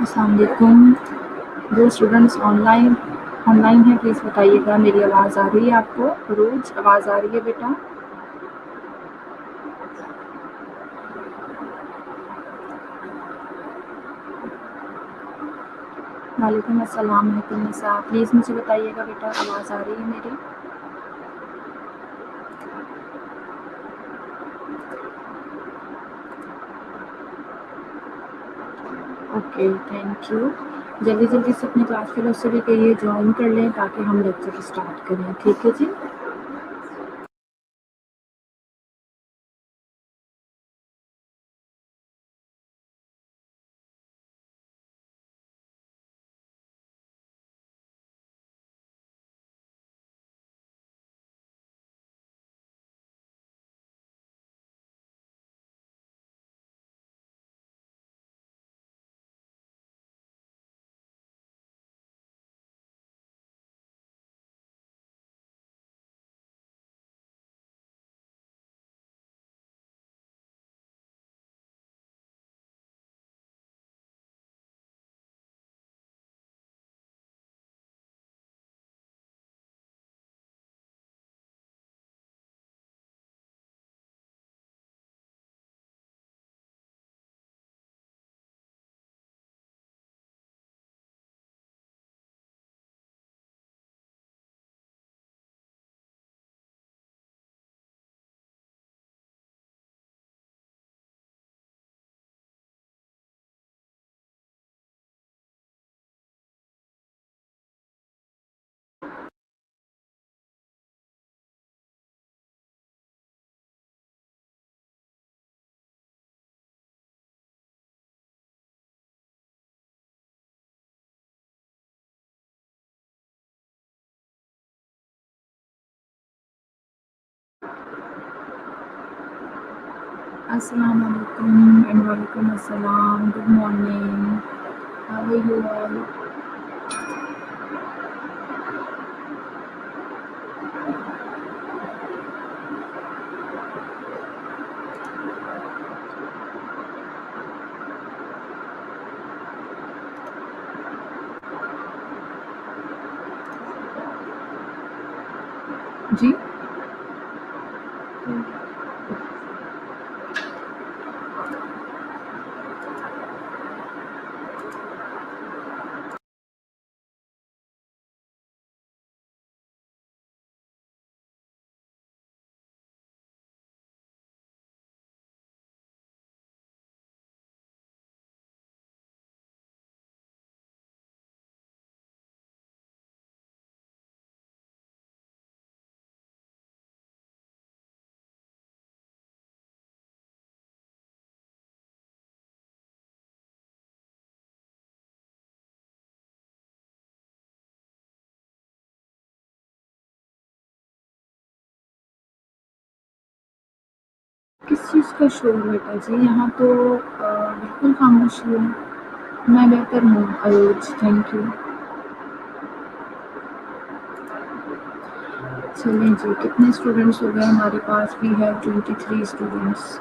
अस्सलाम वालेकुम। जो स्टूडेंट्स ऑनलाइन ऑनलाइन हैं प्लीज़ बताइएगा मेरी आवाज़ आ रही है आपको? रोज़ आवाज़ आ रही है बेटा? वालेकुम अस्सलाम निसा, प्लीज़ मुझे बताइएगा बेटा आवाज़ आ रही है मेरी? Okay, thank you. जल्दी-जल्दी से अपने क्लास फेलो से भी कहिए जॉइन कर लें ताकि हम लेक्चर स्टार्ट करें, ठीक है जी? अस्सलाम वालेकुम एंड वालेकुम अस्सलाम, good morning, how are you all? जी? किस चीज़ का शोर बेटा जी? यहाँ तो बिल्कुल खामोशी है। मैं बेहतर हूँ अरोज, थैंक यू। चलें जी, कितने स्टूडेंट्स हो गए हमारे पास? We have 23 students.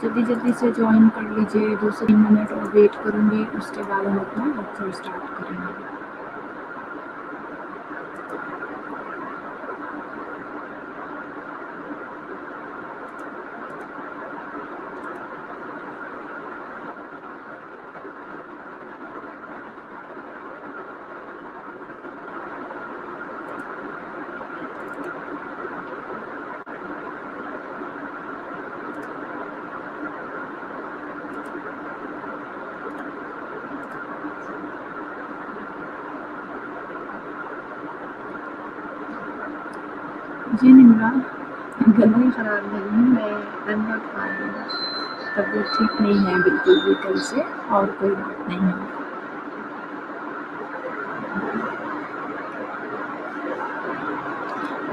जल्दी-जल्दी से जॉइन कर लीजिए, 2 से 3 मिनट और वेट करूँगी, उसके बाद हम अपना लेक्चर स्टार्ट करेंगे। जी निम्रा, गला ही ख़राब नहीं है, मैं आई एम नॉट फाइन, तबीयत ठीक नहीं है बिल्कुल भी कल से, और कोई बात नहीं है।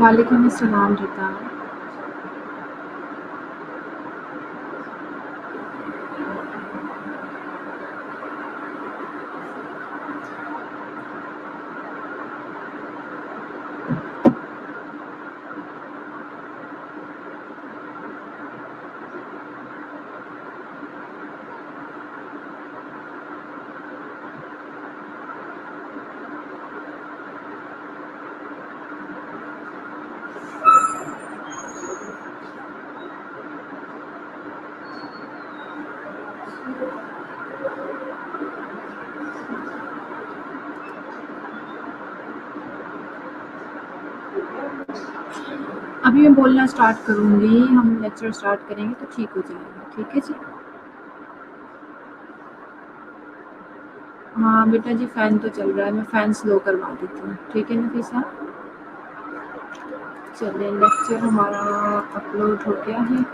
वालेकुम अस्सलाम रिता। अभी मैं बोलना स्टार्ट करूँगी, हम लेक्चर स्टार्ट करेंगे तो ठीक हो जाएगा, ठीक है जी। हाँ बेटा जी, फ़ैन तो चल रहा है, मैं फ़ैन स्लो करवा देती हूँ, ठीक है नफीसा। चलिए, लेक्चर हमारा अपलोड हो गया है।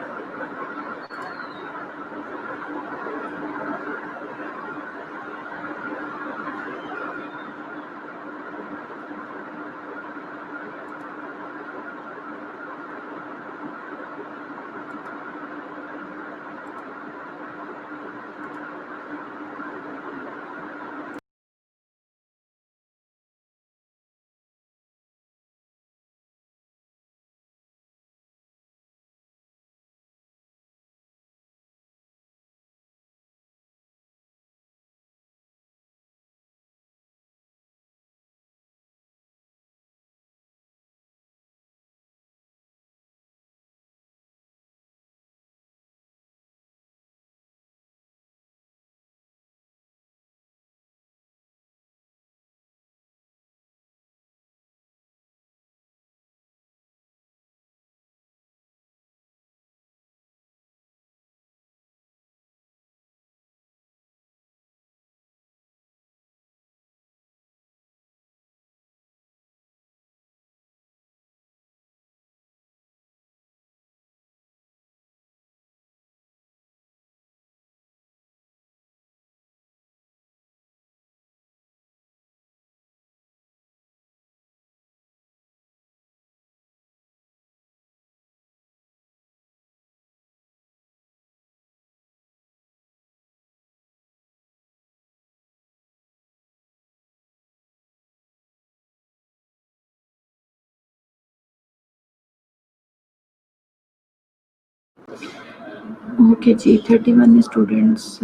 ओके जी, 31 स्टूडेंट्स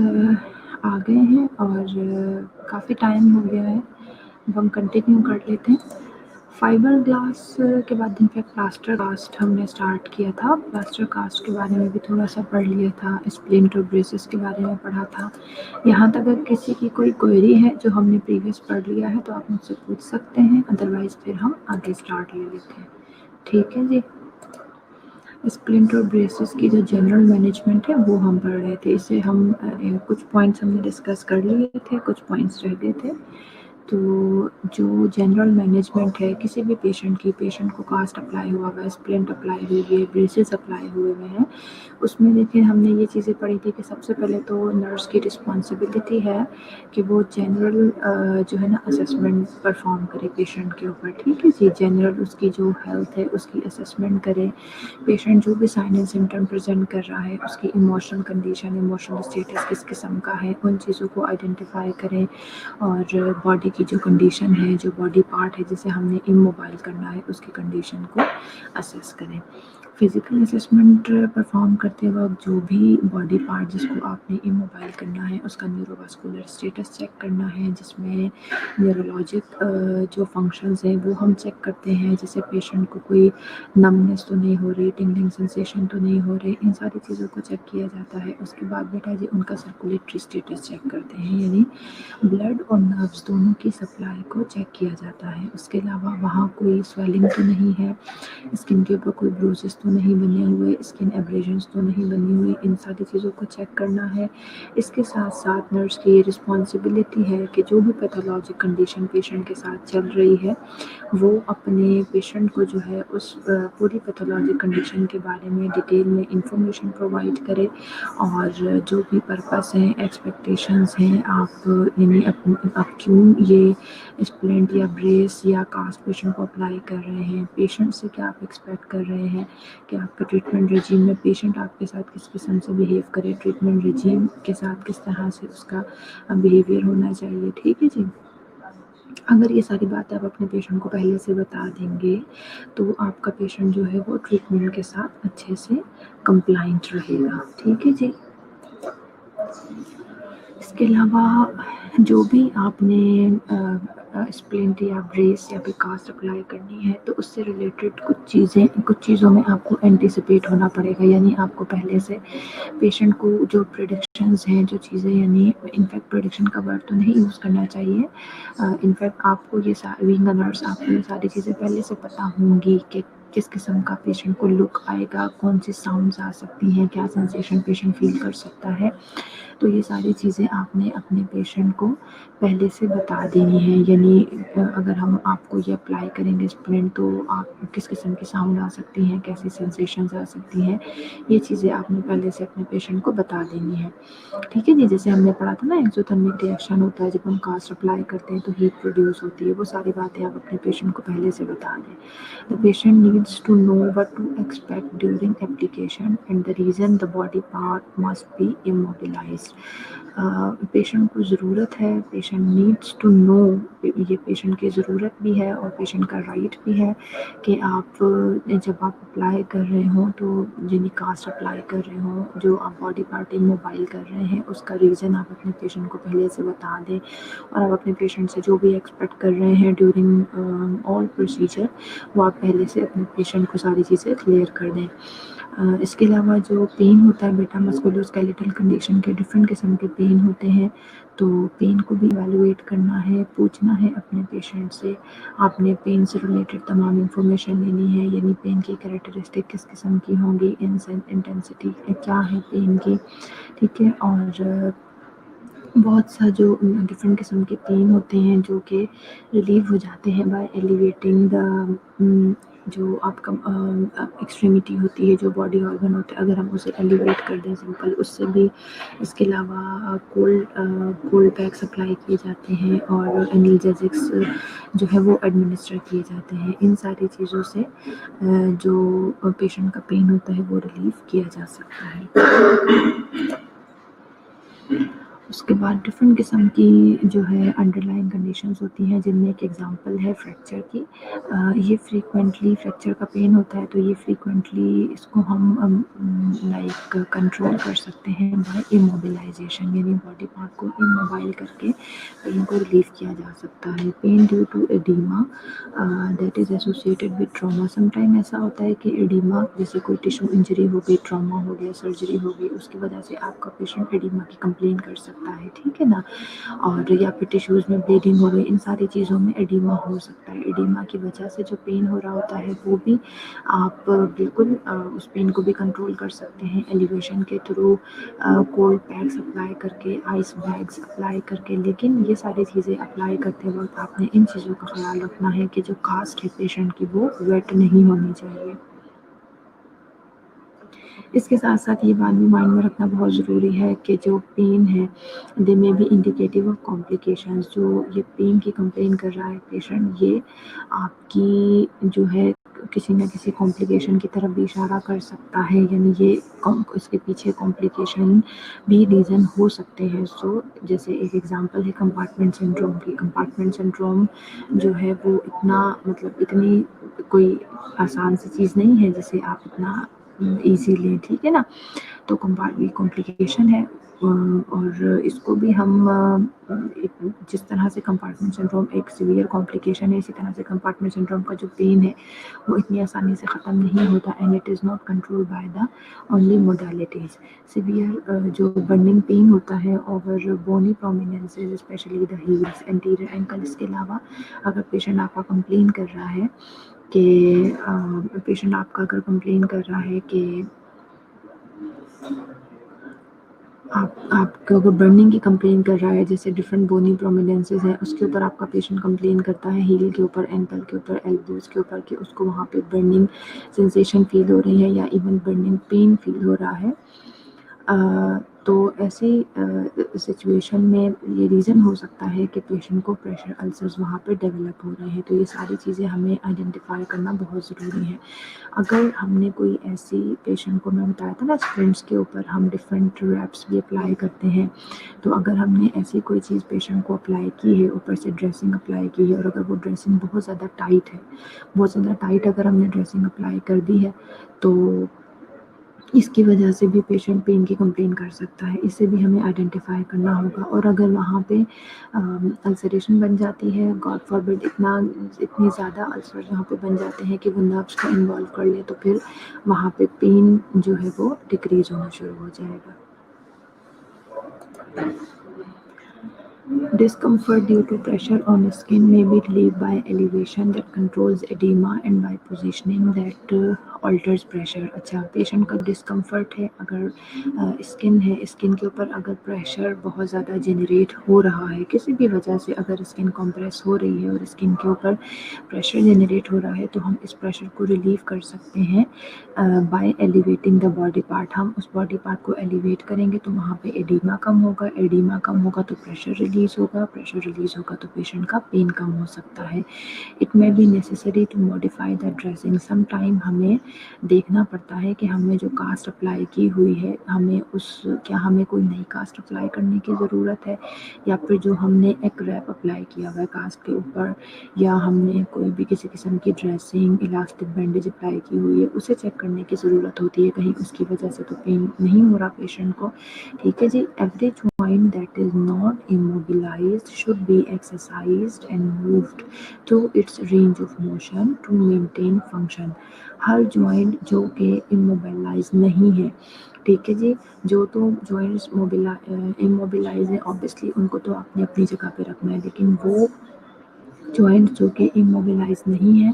आ गए हैं और काफ़ी टाइम हो गया है। अब हम कंटिन्यू कर लेते हैं। फाइबर ग्लास के बाद इनफैक्ट प्लास्टर कास्ट हमने स्टार्ट किया था। प्लास्टर कास्ट के बारे में भी थोड़ा-सा पढ़ लिया था, स्प्लिंटर ब्रेसेस के बारे में पढ़ा था। यहाँ तक अगर किसी की कोई क्वेरी है जो हमने प्रीवियस पढ़ लिया है तो आप मुझसे पूछ सकते हैं, अदरवाइज़ फिर हम आगे स्टार्ट ले लेते हैं। ठीक है जी। स्प्लिंटर ब्रेसेस की जो जनरल मैनेजमेंट है वो हम पढ़ रहे थे। इसे हम कुछ पॉइंट्स हमने डिस्कस कर लिए थे, कुछ पॉइंट्स रह गए थे। तो जो जनरल मैनेजमेंट है किसी भी पेशेंट की, पेशेंट को कास्ट अप्लाई हुआ हुआ है, स्प्लिंट अप्लाई हुई है, ब्रेसेस अप्लाई हुए हुए हैं, उसमें देखिए हमने ये चीज़ें पढ़ी थी कि सबसे पहले तो नर्स की रिस्पॉन्सिबिलिटी है कि वो जनरल जो है ना असेसमेंट परफॉर्म करे पेशेंट के ऊपर। ठीक है जी, जनरल उसकी जो हेल्थ है उसकी असेसमेंट करे। पेशेंट जो भी साइन एंड सिम्टम प्रेजेंट कर रहा है उसकी इमोशनल कंडीशन, इमोशनल स्टेटस किस किस्म का है, उन चीज़ों को आइडेंटिफाई करें। और बॉडी की जो कंडीशन है, जो बॉडी पार्ट है जिसे हमने इमोबाइल करना है, उसकी कंडीशन को असेस करें। फिजिकल असेसमेंट परफॉर्म करते वक्त जो भी बॉडी पार्ट जिसको आपने इमोबाइल करना है उसका न्यूरोवास्कुलर स्टेटस चेक करना है, जिसमें न्यूरोलॉजिक जो फंक्शंस हैं वो हम चेक करते हैं, जैसे पेशेंट को कोई नमनेस तो नहीं हो रही, टिंगलिंग सेंसेशन तो नहीं हो रही, इन सारी चीज़ों को चेक किया जाता है। उसके बाद बेटा जी उनका सर्कुलेटरी स्टेटस चेक करते हैं, यानी ब्लड और नर्व्स दोनों की सप्लाई को चेक किया जाता है। उसके अलावा वहाँ कोई स्वेलिंग तो नहीं है, स्किन के ऊपर कोई ब्रूसेस तो नहीं बने हुए, स्किन एब्रेजन्स तो नहीं बनी हुई, इन सारी चीज़ों को चेक करना है। इसके साथ साथ नर्स की ये रिस्पॉन्सिबिलिटी है कि जो भी पैथोलॉजिक कंडीशन पेशेंट के साथ चल रही है वो अपने पेशेंट को जो है उस पूरी पैथोलॉजिक कंडीशन के बारे में डिटेल में इंफॉर्मेशन प्रोवाइड करे। और जो भी पर्पस हैं, एक्सपेक्टेशंस हैं, आप यानी आप क्यों ये स्प्लिंट या ब्रेस या कास्ट पेशेंट को अप्लाई कर रहे हैं, पेशेंट से क्या आप एक्सपेक्ट कर रहे हैं कि आपके ट्रीटमेंट रिजीम में पेशेंट आपके साथ किस किस्म से बिहेव करे, ट्रीटमेंट रिजीम के साथ किस तरह से उसका बिहेवियर होना चाहिए। ठीक है जी। अगर ये सारी बातें आप अपने पेशेंट को पहले से बता देंगे तो आपका पेशेंट जो है वो ट्रीटमेंट के साथ अच्छे से कंप्लाइंट रहेगा। ठीक है जी। इसके अलावा जो भी आपने स्प्लिंट या ब्रेस या फिर कास्ट अप्लाई करनी है तो उससे रिलेटेड कुछ चीज़ों में आपको एंटिसिपेट होना पड़ेगा, यानी आपको पहले से पेशेंट को जो प्रेडिक्शंस हैं, जो चीज़ें, यानी इनफैक्ट प्रेडिक्शन का वर्ड तो नहीं यूज़ करना चाहिए, इनफैक्ट आपको ये बीइंग अ नर्स आपको ये सारी चीज़ें पहले से पता होंगी कि किस किस्म का पेशेंट को लुक आएगा, कौन सी साउंड्स आ सकती हैं, क्या सेंसेशन पेशेंट फील कर सकता है। तो ये सारी चीज़ें आपने अपने पेशेंट को पहले से बता देनी है। यानी अगर हम आपको ये अप्लाई करेंगे स्प्लिंट तो आप किस किस्म की साउंड आ सकती हैं, कैसी सेंसेशंस आ सकती हैं, ये चीज़ें आपने पहले से अपने पेशेंट को बता देनी है। ठीक है जी, जैसे हमने पढ़ा था ना एक्सोथर्मिक रिएक्शन होता है, जब हम कास्ट अप्लाई करते हैं तो हीट प्रोड्यूस होती है, वो सारी बातें आप अपने पेशेंट को पहले से बता दें। The patient needs to know what to expect during application and the reason the body part must be immobilised. Patient को ज़रूरत है, पेशेंट नीड्स टू नो, ये पेशेंट की ज़रूरत भी है और पेशेंट का राइट भी है कि आप जब आप अप्लाई कर रहे हो तो यानी कास्ट अप्लाई कर रहे हो, जो आप बॉडी पार्ट इमोबाइल कर रहे हैं उसका रीज़न आप अपने पेशेंट को पहले से बता दें और आप अपने पेशेंट से जो भी एक्सपेक्ट कर रहे हैं ड्यूरिंग ऑल प्रोसीजर वो आप पहले से अपने पेशेंट को सारी चीज़ें क्लियर कर दें। इसके अलावा जो पेन होता है बेटा, मस्कुलोस्केलेटल कंडीशन के डिफरेंट किस्म के पेन होते हैं, तो पेन को भी इवैल्यूएट करना है, पूछना है अपने पेशेंट से। आपने पेन से रिलेटेड तमाम इंफॉर्मेशन लेनी है, यानी पेन की कैरेक्टरिस्टिक किस किस्म की होंगी, इंटेंसिटी क्या है पेन की, ठीक है। और बहुत सा जो डिफरेंट किस्म के पेन होते हैं जो कि रिलीव हो जाते हैं बाय एलिवेटिंग द जो आपका एक्सट्रीमिटी होती है, जो बॉडी ऑर्गन होता है, अगर हम उसे एलिवेट कर दें सिंपल, उससे भी। इसके अलावा कोल्ड पैक्स अप्लाई किए जाते हैं और एनाल्जेसिक्स जो है वो एडमिनिस्टर किए जाते हैं। इन सारी चीज़ों से जो पेशेंट का पेन होता है वो रिलीव किया जा सकता है। उसके बाद डिफरेंट किस्म की जो है अंडरलाइन कंडीशंस होती हैं, जिनमें एक एग्जांपल है फ्रैक्चर की। ये फ्रीक्वेंटली फ्रैक्चर का पेन होता है तो ये फ्रीक्वेंटली इसको हम लाइक कंट्रोल कर सकते हैं बाय इमोबिलाइजेशन, यानी बॉडी पार्ट को इमोबाइल करके पेन को रिलीव किया जा सकता है। Pain due to oedema that is associated with trauma. Sometime ऐसा होता है कि एडिमा जैसे कोई टिश्यू इंजरी हो गई, ट्रॉमा हो गया, सर्जरी हो गई, उसकी वजह से आपका पेशेंट एडिमा की कंप्लेन कर सकता है, ठीक है ना। और या फिर टिश्यूज़ में ब्लीडिंग हो गई, इन सारी चीज़ों में एडिमा हो सकता है। एडिमा की वजह से जो पेन हो रहा होता है वो भी आप बिल्कुल उस पेन को भी कंट्रोल कर सकते हैं एलिवेशन के थ्रू, कोल्ड पैक्स अप्लाई करके, आइस बैग्स अप्लाई करके। लेकिन ये सारी चीज़ें अप्लाई करते वक्त आपने इन चीज़ों का ख्याल रखना है कि जो कास्ट है पेशेंट की वो वेट नहीं होनी चाहिए। इसके साथ साथ ये बात भी माइंड में रखना बहुत ज़रूरी है कि जो पेन है दे में बी इंडिकेटिव ऑफ कॉम्प्लिकेशंस। जो ये पेन की कंप्लेन कर रहा है पेशेंट, ये आपकी जो है किसी न किसी कॉम्प्लिकेशन की तरफ भी इशारा कर सकता है, यानी ये इसके पीछे कॉम्प्लिकेशन भी रीज़न हो सकते हैं। सो जैसे एक एग्जांपल है कंपार्टमेंट सिंड्रोम की। कंपार्टमेंट सिंड्रोम जो है वो इतना मतलब इतनी कोई आसान सी चीज़ नहीं है जिसे आप इतना ईजीली, ठीक है ना। तो कॉम्प्लिकेशन है और इसको भी हम जिस तरह से कंपार्टमेंट सिंड्रोम एक सीवियर कॉम्प्लिकेशन है, इसी तरह से कंपार्टमेंट सिंड्रोम का जो पेन है वो इतनी आसानी से ख़त्म नहीं होता and it is not control by the only modalities. Severe जो बर्निंग पेन होता है और bony prominences specially the heels, anterior ankle. इसके अलावा अगर पेशेंट आपका कंप्लेन कर रहा है कि पेशेंट आपका अगर कंप्लेन कर रहा है कि आपको अगर बर्निंग की कंप्लेन कर रहा है, जैसे डिफरेंट बोनी प्रोमिनेंसेस है, उसके ऊपर आपका पेशेंट कंप्लेन करता है, हील के ऊपर, एंकल के ऊपर, एल्बोज के ऊपर, कि उसको वहाँ पे बर्निंग सेंसेशन फील हो रही है या इवन बर्निंग पेन फील हो रहा है, तो ऐसी सिचुएशन में ये रीज़न हो सकता है कि पेशेंट को प्रेशर अल्सर्स वहाँ पे डेवलप हो रहे हैं। तो ये सारी चीज़ें हमें आइडेंटिफाई करना बहुत ज़रूरी है। अगर हमने कोई ऐसी पेशेंट को, मैं बताया था ना स्प्रिंट्स के ऊपर हम डिफरेंट रैप्स भी अप्लाई करते हैं, तो अगर हमने ऐसी कोई चीज़ पेशेंट को अप्लाई की है, ऊपर से ड्रेसिंग अप्लाई की है, और अगर वो ड्रेसिंग बहुत ज़्यादा टाइट है, बहुत ज़्यादा टाइट अगर हमने ड्रेसिंग अप्लाई कर दी है, तो इसकी वजह से भी पेशेंट पेन की कंप्लेन कर सकता है। इसे भी हमें आइडेंटिफाई करना होगा। और अगर वहाँ पे अल्सरेशन बन जाती है, गॉड फॉरबिड इतनी ज़्यादा अल्सर वहाँ पे बन जाते हैं कि वो नर्व्स को इन्वॉल्व कर ले, तो फिर वहाँ पे पेन जो है वो डिक्रीज होना शुरू हो जाएगा। Discomfort due to pressure on the skin may be relieved by elevation that controls edema and by positioning that alters pressure। अच्छा, पेशेंट का डिस्कम्फर्ट है, अगर स्किन है, स्किन के ऊपर अगर प्रेशर बहुत ज़्यादा जनरेट हो रहा है किसी भी वजह से, अगर स्किन कॉम्प्रेस हो रही है और स्किन के ऊपर प्रेशर जनरेट हो रहा है, तो हम इस प्रेशर को रिलीव कर सकते हैं by elevating the body part. हम उस बॉडी पार्ट को एलिवेट करेंगे तो वहाँ पे एडिमा कम होगा, एडिमा कम होगा तो प्रेशर रिलीज होगा, प्रेशर रिलीज होगा तो पेशेंट का पेन कम हो सकता है। It may be necessary to modify the dressing. Some time हमें देखना पड़ता है कि हमने जो कास्ट अप्लाई की हुई है, क्या हमें कोई नई कास्ट अप्लाई करने की ज़रूरत है, या फिर जो हमने एक रैप अप्लाई किया हुआ है कास्ट के ऊपर, या हमने कोई भी किसी किस्म की ड्रेसिंग, इलास्टिक बैंडेज अप्लाई की हुई है, उसे चेक करने की ज़रूरत होती है, कहीं उसकी वजह से तो पेन नहीं हो रहा पेशेंट को। ठीक है जी। Every joint that is not immobilized should be exercised and moved to its range of motion to maintain function. हर जॉइंट जो कि इमोबिलाइज नहीं है, ठीक है जी, जो तो जॉइंट्स इमोबिलाइज है ऑब्वियसली उनको तो आपने अपनी जगह पे रखना है, लेकिन वो जॉइंट जो कि इमोबिलाइज नहीं है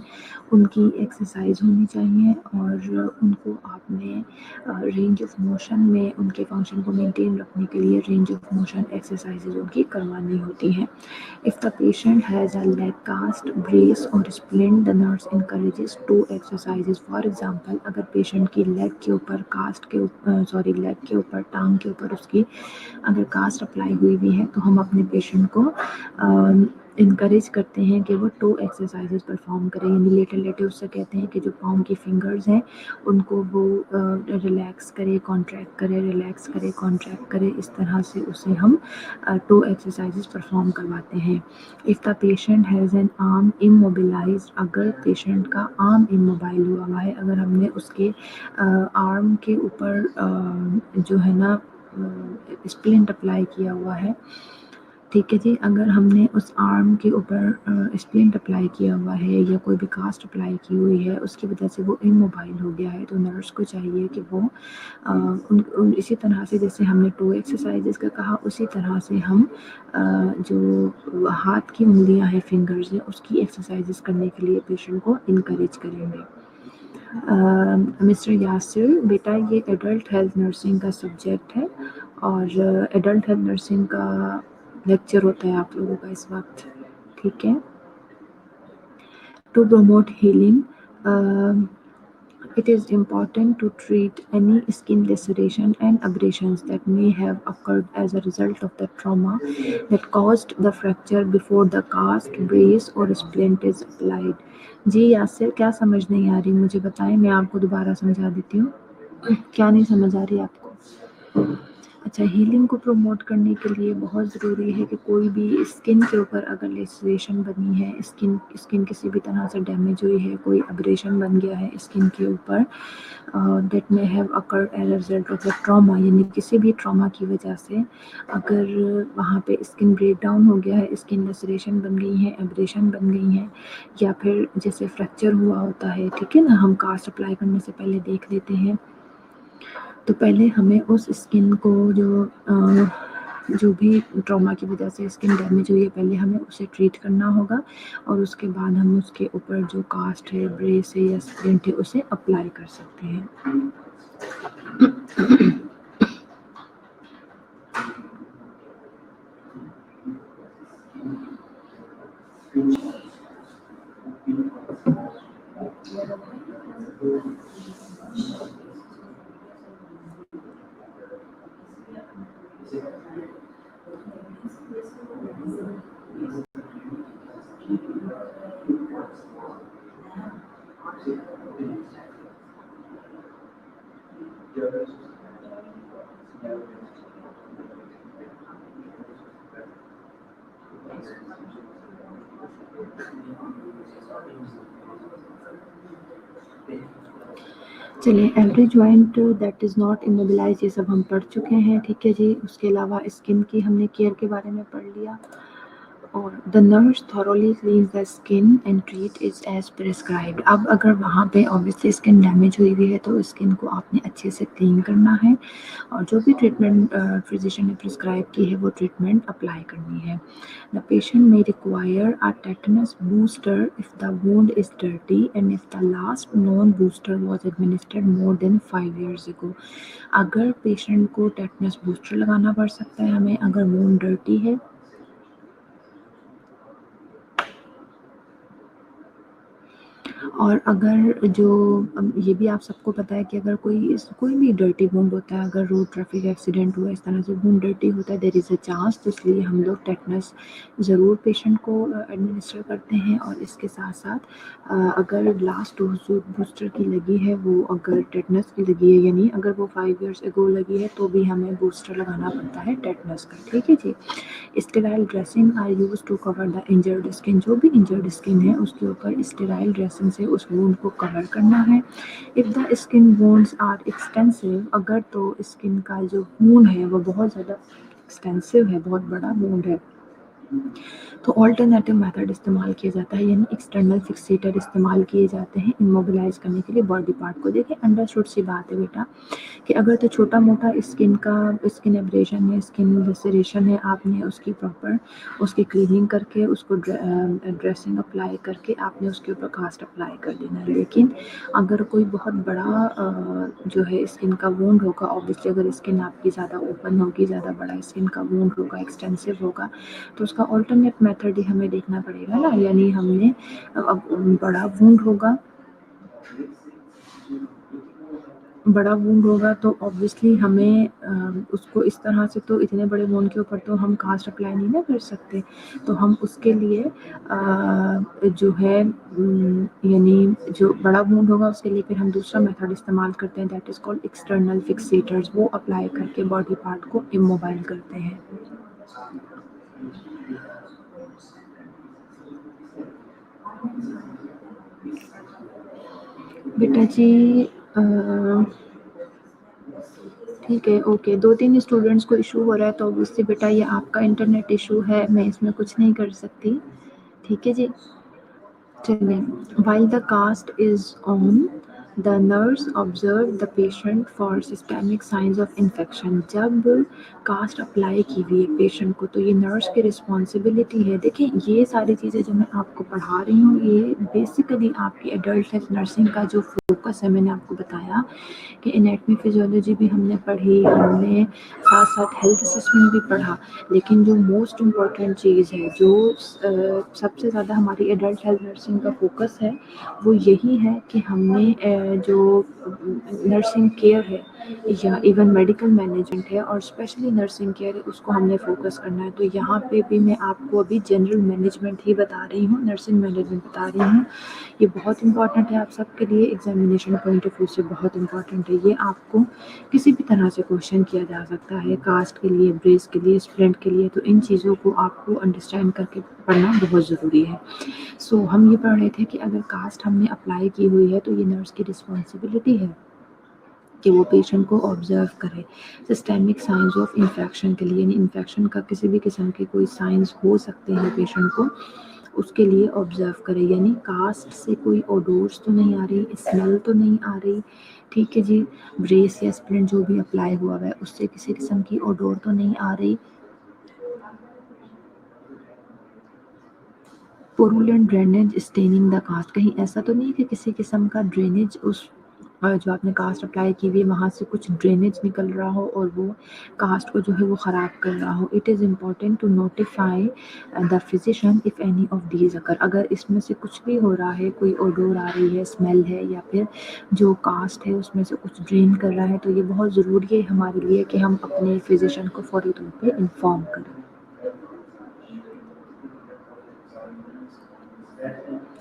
उनकी एक्सरसाइज होनी चाहिए, और उनको आपने रेंज ऑफ मोशन में उनके फंक्शन को मेंटेन रखने के लिए रेंज ऑफ मोशन एक्सरसाइजेज उनकी करवानी होती हैं। If the patient has a leg cast, brace और splint, the nurse encourages 2 exercises. For example, अगर पेशेंट की लेग के ऊपर लेग के ऊपर, टांग के ऊपर उसकी अगर कास्ट अप्लाई हुई भी है, तो हम अपने पेशेंट को इनकरेज करते हैं कि वो 2 एक्सरसाइजेज परफॉर्म करें, यानी लेटे लेटे उससे कहते हैं कि जो पाँव की फिंगर्स हैं उनको वो रिलैक्स करे, कॉन्ट्रैक्ट करे, रिलैक्स करे, कॉन्ट्रैक्ट करे, इस तरह से उसे हम 2 एक्सरसाइजेज परफॉर्म करवाते हैं। If the patient has an arm immobilised, अगर पेशेंट का आर्म इमोबाइल हुआ है, अगर हमने उसके आर्म के ऊपर जो है ना स्प्लिंट अप्लाई किया हुआ है, ठीक है जी, अगर हमने उस आर्म के ऊपर स्प्लिंट अप्लाई किया हुआ है या कोई भी कास्ट अप्लाई की हुई है, उसकी वजह से वो इमोबाइल हो गया है, तो नर्स को चाहिए कि वो इसी तरह से जैसे हमने 2 एक्सरसाइजेस का कहा, उसी तरह से हम जो हाथ की उंगलियां हैं, फिंगर्स हैं, उसकी एक्सरसाइजेस करने के लिए पेशेंट को इनकरेज करेंगे। मिस्टर यासिर, बेटा ये एडल्ट हेल्थ नर्सिंग का सब्जेक्ट है और एडल्ट हेल्थ नर्सिंग का लेक्चर होता है आप लोगों का इस वक्त, ठीक है। To promote healing, it is important to treat any skin laceration and abrasions that may have occurred as a result of the trauma that caused the fracture before the cast, brace or splint is applied। जी यासिर, क्या समझ नहीं आ रही मुझे बताएं, मैं आपको दोबारा समझा देती हूँ। क्या नहीं समझ आ रही आपको? अच्छा, हीलिंग को प्रमोट करने के लिए बहुत ज़रूरी है कि कोई भी स्किन के ऊपर अगर लेसरेशन बनी है, स्किन किसी भी तरह से डैमेज हुई है, कोई अब्रेशन बन गया है स्किन के ऊपर, that may have occurred as a result of the trauma, यानी किसी भी ट्रॉमा की वजह से अगर वहाँ पे स्किन ब्रेक डाउन हो गया है, स्किन लेसरेशन बन गई है, एब्रेशन बन गई हैं, या फिर जैसे फ्रैक्चर हुआ होता है, ठीक है ना, हम कास्ट अप्लाई करने से पहले देख लेते हैं, तो पहले हमें उस स्किन को जो भी ट्रॉमा की वजह से स्किन डैमेज हुई है, पहले हमें उसे ट्रीट करना होगा, और उसके बाद हम उसके ऊपर जो कास्ट है, ब्रेस है या स्प्लिंट है, उसे अप्लाई कर सकते हैं। चलिए, every joint that is not immobilise, ये सब हम पढ़ चुके हैं, ठीक है जी। उसके अलावा स्किन की हमने केयर के बारे में पढ़ लिया, और the nurse thoroughly cleans the skin and treat is as prescribed. अब अगर वहाँ पे ऑब्वियसली स्किन डैमेज हुई हुई है तो स्किन को आपने अच्छे से क्लीन करना है और जो भी ट्रीटमेंट फिजिशियन ने प्रिस्क्राइब की है वो ट्रीटमेंट अप्लाई करनी है। The patient may require a tetanus booster if the wound is dirty and if the last known booster was administered more than 5 years ago। अगर पेशेंट को टेटनस बूस्टर लगाना पड़ सकता है हमें अगर वूंड डर्टी है और अगर जो ये भी आप सबको पता है कि अगर कोई भी डर्टी वुंड होता है, अगर रोड ट्रैफिक एक्सीडेंट हुआ इस तरह से वुंड डर्टी होता है, देयर इज़ अ चांस, तो इसलिए हम लोग टेटनस ज़रूर पेशेंट को एडमिनिस्टर करते हैं। और इसके साथ साथ अगर लास्ट डोज जो बूस्टर की लगी है वो अगर टेटनस की लगी है यानी अगर वो 5 ईयर्स एगो लगी है तो भी हमें बूस्टर लगाना पड़ता है टेटनस का। ठीक है जी। Sterile dressing are use to cover the injured skin. जो भी इंजर्ड स्किन है उसके ऊपर स्टेराइल ड्रेसिंग से उस वूंड को कवर करना है। If the skin wounds are extensive, अगर तो स्किन का जो वूंड है वो बहुत ज़्यादा एक्सटेंसिव है, बहुत बड़ा वूंड है, तो ऑल्टरनेटिव मेथड इस्तेमाल किया जाता है यानी एक्सटर्नल फिक्सेटर इस्तेमाल किए जाते हैं इमोबिलाइज करने के लिए बॉडी पार्ट को। देखिए अंडरस्टूड सी बात है बेटा कि अगर तो छोटा मोटा स्किन एब्रेशन है, स्किन लसेरेशन है, आपने उसकी प्रॉपर उसकी क्लीनिंग करके उसको ड्रेसिंग अप्लाई करके आपने उसके ऊपर कास्ट अप्लाई कर देना है। लेकिन अगर कोई बहुत बड़ा जो है स्किन का वूंड होगा, ऑब्वियसली अगर स्किन आपकी ज़्यादा ओपन होगी, ज़्यादा बड़ा स्किन का वूंड होगा, एक्सटेंसिव होगा, तो उसका ऑल्टरनेट मेथड ही हमें देखना पड़ेगा ना। यानी हमने अब बड़ा वूंड होगा तो ऑब्वियसली हमें उसको इस तरह से तो इतने बड़े वूंड के ऊपर तो हम कास्ट अप्लाई नहीं ना कर सकते। तो हम उसके लिए जो है यानी जो बड़ा वूंड होगा उसके लिए फिर हम दूसरा मेथड इस्तेमाल करते हैं, that is called external fixators. वो अप्लाई करके बॉडी पार्ट को इमोबाइल करते हैं। बेटा जी ठीक है, ओके। 2-3 स्टूडेंट्स को इशू हो रहा है तो ऑब्वियसली बेटा ये आपका इंटरनेट इशू है, मैं इसमें कुछ नहीं कर सकती। ठीक है जी। चलिए, while the cast is on, the nurse observed the patient for systemic signs of infection। जब कास्ट अप्लाई की हुई है पेशेंट को तो ये नर्स की रिस्पॉन्सिबिलिटी है। देखिए ये सारी चीज़ें जो मैं आपको पढ़ा रही हूँ ये बेसिकली आपकी एडल्ट हेल्थ नर्सिंग का जो फोकस है, मैंने आपको बताया कि एनाटमी फिजियोलॉजी भी हमने पढ़ी, हमने साथ साथ हेल्थ असेसमेंट भी पढ़ा, लेकिन जो मोस्ट इम्पॉर्टेंट चीज़ है जो सबसे ज़्यादा हमारी एडल्ट हेल्थ नर्सिंग का फोकस है वो यही है कि हमने जो नर्सिंग केयर है या इवन मेडिकल मैनेजमेंट है और स्पेशली नर्सिंग केयर है उसको हमने फोकस करना है। तो यहाँ पे भी मैं आपको अभी जनरल मैनेजमेंट ही बता रही हूँ, नर्सिंग मैनेजमेंट बता रही हूँ। ये बहुत इंपॉर्टेंट है आप सबके लिए, एग्जामिनेशन पॉइंट ऑफ व्यू से बहुत इंपॉर्टेंट है। ये आपको किसी भी तरह से क्वेश्चन किया जा सकता है, कास्ट के लिए, ब्रेस के लिए, स्टूडेंट के लिए, तो इन चीज़ों को आपको अंडरस्टैंड करके पढ़ना बहुत ज़रूरी है। सो हम ये पढ़ रहे थे कि अगर कास्ट हमने अप्लाई की हुई है तो ये नर्स की रिस्पॉन्सिबिलिटी है कि वो पेशेंट को ऑब्जर्व करे सिस्टेमिक साइंस ऑफ इन्फेक्शन के लिए, यानी इन्फेक्शन का किसी भी किस्म के कोई साइंस हो सकते हैं पेशेंट को, उसके लिए ऑब्जर्व करे। यानी कास्ट से कोई ओडोर्स तो नहीं आ रही, स्मेल तो नहीं आ रही, ठीक है जी। ब्रेस या स्प्लिंट जो भी अप्लाई हुआ है उससे किसी किस्म की ओडोर तो नहीं आ रही। Purulent drainage staining the cast, कहीं ऐसा तो नहीं कि किसी किस्म का ड्रेनेज उस जो आपने कास्ट अप्लाई की हुई है वहाँ से कुछ ड्रेनेज निकल रहा हो और वो कास्ट को जो है वो ख़राब कर रहा हो। It is important to notify the physician if any of these अगर, अगर इसमें से कुछ भी हो रहा है, कोई ओडोर आ रही है, स्मेल है या फिर जो कास्ट है उसमें से कुछ ड्रेन कर रहा है, तो ये बहुत ज़रूरी है हमारे लिए कि हम अपने फिजिशियन को फौरी तौर पर इन्फॉर्म करें।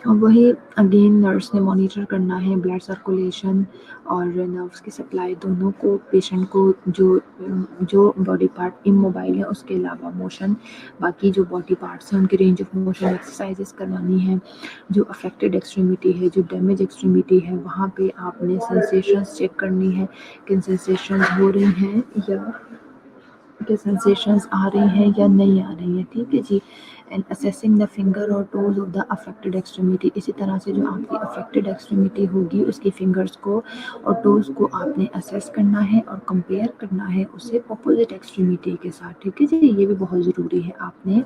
और वही अगेन नर्स ने मॉनिटर करना है ब्लड सर्कुलेशन और नर्व्स की सप्लाई दोनों को, पेशेंट को जो बॉडी पार्ट इमोबाइल है उसके अलावा मोशन, बाकी जो बॉडी पार्ट्स हैं उनकी रेंज ऑफ मोशन एक्सरसाइजेस करवानी है। जो अफेक्टेड एक्सट्रीमिटी है, जो डैमेज एक्सट्रीमिटी है, वहाँ पे आपने सेंसेशंस चेक करनी है कि सेंसेशंस हो रही हैं या के सेंसेशंस आ रही हैं या नहीं आ रही हैं। ठीक है जी। एंड असेसिंग द फिंगर और toes of the affected extremity. इसी तरह से जो आपकी अफेक्टेड एक्सट्रीमिटी होगी उसकी फिंगर्स को और टोज को आपने असेस करना है और कंपेयर करना है उसे अपोजिट एक्सट्रीमिटी के साथ। ठीक है जी, ये भी बहुत ज़रूरी है। आपने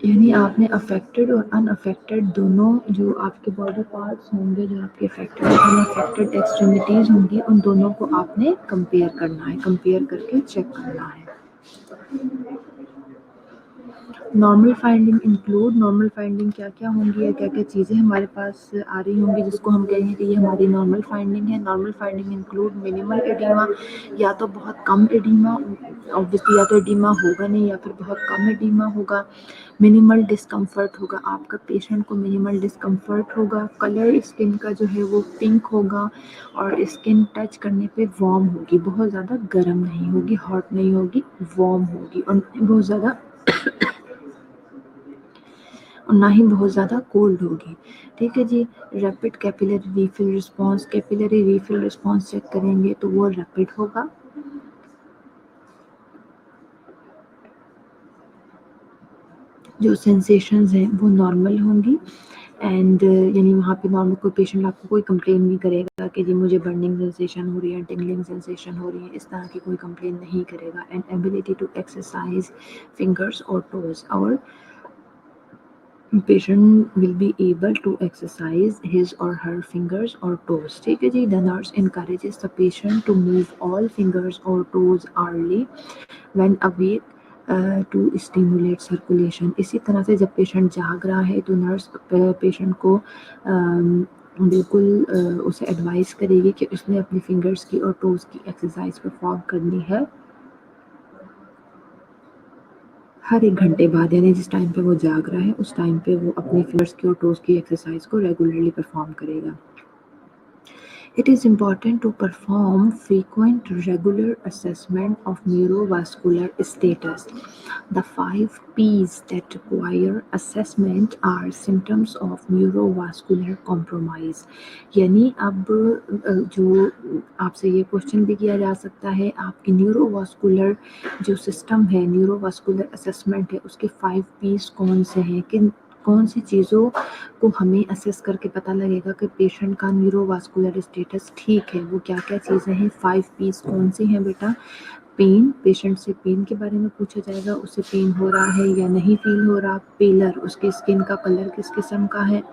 यानी आपने अफेक्टेड और अनअफेक्टेड दोनों जो आपके बॉडी पार्ट्स होंगे, जो आपके अफेक्टेड और अनअफेक्टेड एक्सट्रीमिटीज़ होंगी, उन दोनों को आपने कंपेयर करना है, कंपेयर करके चेक करना है। नॉर्मल फाइंडिंग क्या क्या होंगी या क्या क्या चीज़ें हमारे पास आ रही होंगी जिसको हम कहेंगे कि ये हमारी नॉर्मल फाइंडिंग है। Normal finding include minimal oedema, या तो बहुत कम एडिमा, ऑब्वियसली या तो एडिमा होगा नहीं या फिर बहुत कम एडिमा होगा। मिनिमल डिस्कम्फर्ट होगा, आपका पेशेंट को मिनिमल डिस्कम्फर्ट होगा। कलर स्किन का जो है वो पिंक होगा और स्किन टच करने पे वार्म होगी, बहुत ज़्यादा गर्म नहीं होगी, हॉट नहीं होगी, वार्म होगी और बहुत ज़्यादा और ना ही बहुत ज़्यादा कोल्ड होगी। ठीक है जी। Rapid capillary refill response, capillary refill response check करेंगे तो वो रैपिड होगा। जो सेंसेशंस हैं वो नॉर्मल होंगी एंड यानी वहाँ पे नॉर्मल कोई पेशेंट आपको कोई कंप्लेन नहीं करेगा कि जी मुझे बर्निंग सेंसेशन हो रही है, टिंगलिंग सेंसेशन हो रही है, इस तरह की कोई कंप्लेन नहीं करेगा। And ability to exercise fingers और टोज, और patient will be able to exercise his or her fingers or toes। ठीक है जी। The nurse encourages the patient to move all fingers or toes early when awake to stimulate circulation। इसी तरह से जब patient जाग रहा है तो नर्स पेशेंट को बिल्कुल उसे एडवाइस करेगी कि उसने अपनी फिंगर्स की और टोज की एक्सरसाइज परफॉर्म करनी है हर 1 घंटे बाद, यानी जिस टाइम पे वो जाग रहा है उस टाइम पे वो अपनी फिंगर्स की और टोज की एक्सरसाइज को रेगुलरली परफॉर्म करेगा। It is important to perform frequent regular assessment of neurovascular status. The 5 P's that require assessment are symptoms of neurovascular compromise। यानी अब जो आपसे ये क्वेश्चन भी किया जा सकता है, आपकी न्यूरोवास्कुलर जो सिस्टम है, न्यूरोवास्कुलर असेसमेंट है, उसके 5 P's कौन से हैं, किन कौन सी चीज़ों को हमें असेस करके पता लगेगा कि पेशेंट का न्यूरोवास्कुलर स्टेटस ठीक है। वो क्या क्या चीज़ें हैं, 5 P's कौन सी हैं बेटा? पेन, पेशेंट से पेन के बारे में पूछा जाएगा, उसे पेन हो रहा है या नहीं फील हो रहा। पेलर, उसकी स्किन का कलर किस किस्म का है।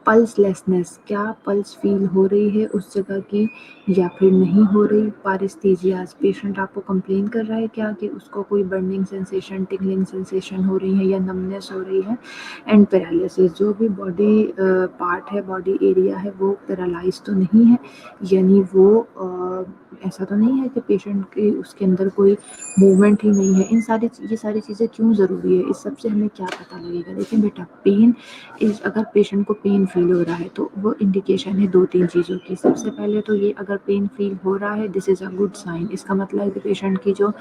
पल्सलेसनेस, क्या पल्स फील हो रही है उस जगह की या फिर नहीं हो रही। पारेस्थीजियाज, पेशेंट आपको कंप्लेन कर रहा है क्या कि उसको कोई बर्निंग सेंसेशन, टिंगलिंग सेंसेशन हो रही है या नमनेस हो रही है। एंड पैरालिसिस, जो भी बॉडी पार्ट है, बॉडी एरिया है, वो पैरालाइज तो नहीं है, यानी वो ऐसा तो नहीं है कि पेशेंट के उसके अंदर कोई मूवमेंट ही नहीं है। ये सारी चीज़ें क्यों ज़रूरी है, इस सब से हमें क्या पता लगेगा। देखिए बेटा, पेन अगर पेशेंट को पेन फील हो रहा है तो वो इंडिकेशन है 2-3 चीज़ों की। सबसे पहले तो ये, अगर पेन फील हो रहा है, this is a good sign. इसका मतलब है कि पेशेंट की जो